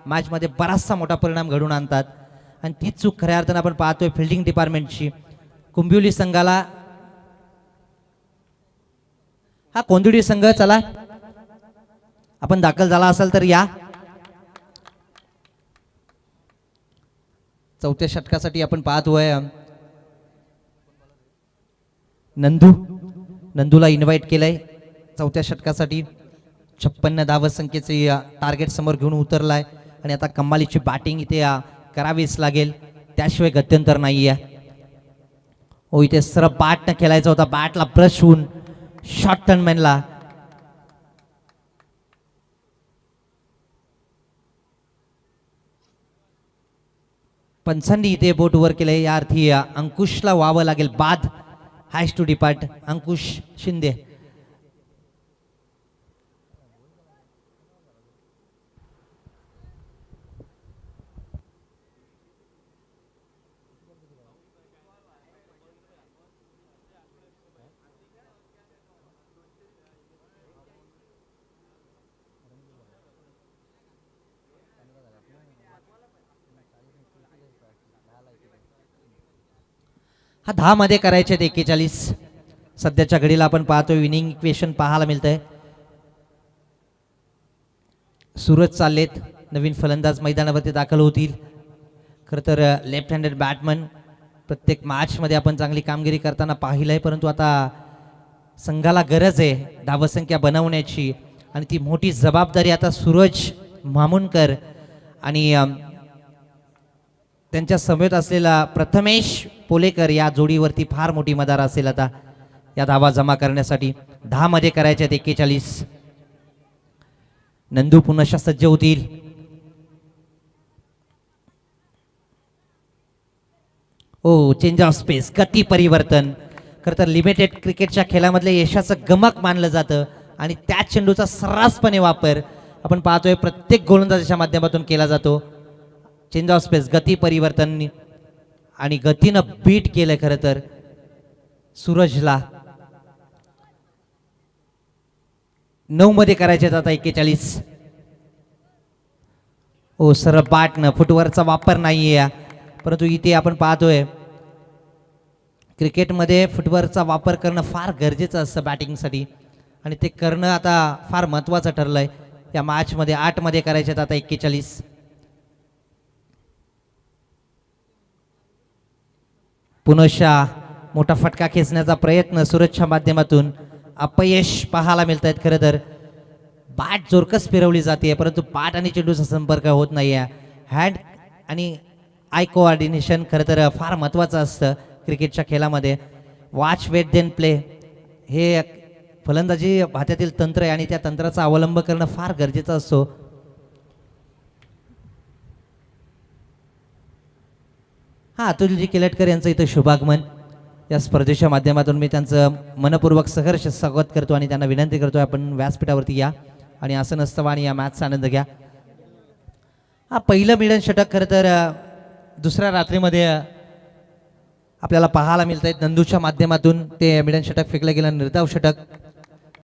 मॅचमध्ये बराचसा मोठा परिणाम घडवून आणतात आणि तीच चूक खऱ्या अर्थानं आपण पाहतोय फिल्डिंग डिपार्टमेंटची। कुंभिवली संघाला हा कोंदिवली संघ चला आपण दाखल झाला असाल तर या। चौथ्या षटकासाठी आपण पाहतोय नंदूला इन्व्हाइट केलंय चौथ्या षटकासाठी। 56 धाव संख्येचे टार्गेट समोर घेऊन उतरलाय आणि आता कमालीची बॅटिंग इथे करावीच लागेल, त्याशिवाय गत्यंतर नाहीये। ओ इथे सरळ बॅट न खेळायचा होता, बॅटला ब्रश होऊन शॉर्ट टर्नमॅनला पंचांनी इथे बोट वर केले, या अर्थी अंकुशला व्हावं लागेल बाद। Has to depart Ankush Shinde. हा 10 मध्ये करायचे 41। सध्याच्या घडीला आपण पाहतोय विनिंग इक्वेशन पाहायला मिळतंय। सूरज चाललेत, नवीन फलंदाज मैदानावरती दाखल होतील। खरं तर लेफ्ट हँडेड बॅटमन प्रत्येक मॅच मध्ये आपण चांगली कामगिरी करताना पाहिलंय, परंतु आता संघाला गरज आहे धावसंख्या बनवण्याची आणि ती मोठी जबाबदारी आता सूरज मामुनकर आणि त्यांच्या समवेत असलेला प्रथमेश पोलेकर या जोडीवरती फार मोठी मदार असेल आता या धावा जमा करण्यासाठी। 10 मध्ये करायचे 41। नंदू पुन्हा सज्ज होतील। ओ चेंज ऑफ स्पेस, गती परिवर्तन। खरं तर लिमिटेड क्रिकेटच्या खेळामधले यशाचं गमक मानलं जातं आणि त्या चेंडूचा सर्रासपणे वापर आपण पाहतोय प्रत्येक गोलंदाजाच्या माध्यमातून केला जातो। चेंज ऑफ स्पेस, गती परिवर्तन आणि गतीनं बीट केलं खरं तर सूरजला। 9 मध्ये करायचे आता 41। ओ सरळ बॅटनं फुटवरचा वापर नाहीये, परंतु इथे आपण पाहतोय क्रिकेटमध्ये फुटवरचा वापर करणं फार गरजेचं असतं बॅटिंगसाठी आणि ते करणं आता फार महत्त्वाचं ठरलंय या मॅचमध्ये। 8 मध्ये करायचे आता 41। पुनशा मोठा फटका खेचण्याचा प्रयत्न सूरजच्या माध्यमातून, अपयश पाहायला मिळत आहेत। खरं तर बॅट जोरकस फिरवली जाते, परंतु बॅट आणि चेंडूचा संपर्क होत नाहीये। हँड आणि आय कोऑर्डिनेशन खरं तर फार महत्त्वाचं असतं क्रिकेटच्या खेळामध्ये। वॉच वेट देन प्ले हे फलंदाजी भात्यातील तंत्र आहे आणि त्या तंत्राचा अवलंब करणं फार गरजेचं असतो। हा अतुलजी केलटकर यांचं इथं शुभागमन या स्पर्धेच्या माध्यमातून मी त्यांचं मनपूर्वक सहर्ष स्वागत करतो आणि त्यांना विनंती करतो आपण व्यासपीठावरती या आणि आसन नसतं आणि या मॅचचा आनंद घ्या। हा पहिलं मिडन षटक खरं तर दुसऱ्या रात्रीमध्ये आपल्याला पाहायला मिळत आहेत। नंदूच्या माध्यमातून ते मिडन षटक फेकलं गेलं, निर्धाव षटक।